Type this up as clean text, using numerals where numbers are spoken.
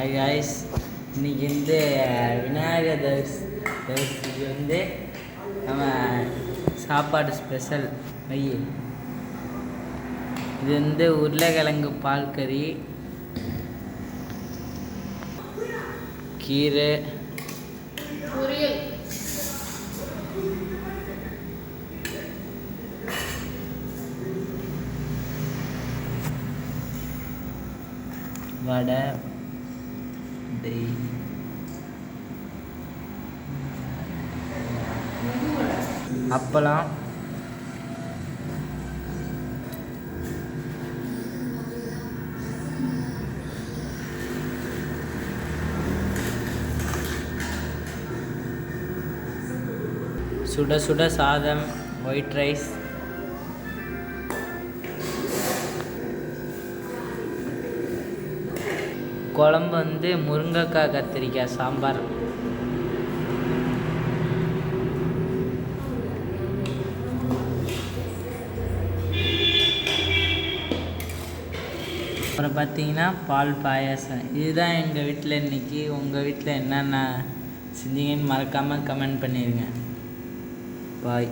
Hi guys, இன்றைக்கி விநாயகர் தரிசனத்துக்கு நம்ம சாப்பாடு ஸ்பெஷல் இது உருளைக்கிழங்கு பால் கறி, கீரை, பொரியல், வடை, அப்பளம், சுட சுட சாதம், ஒயிட் ரைஸ், குழம்பு முருங்கைக்காய் கத்திரிக்காய் சாம்பார். அப்புறம் பார்த்தீங்கன்னா பால் பாயாசம். இதுதான் எங்கள் வீட்டில் இன்றைக்கி. உங்கள் வீட்டில் என்னென்ன செஞ்சீங்கன்னு மறக்காமல் கமெண்ட் பண்ணிடுங்க. பாய்.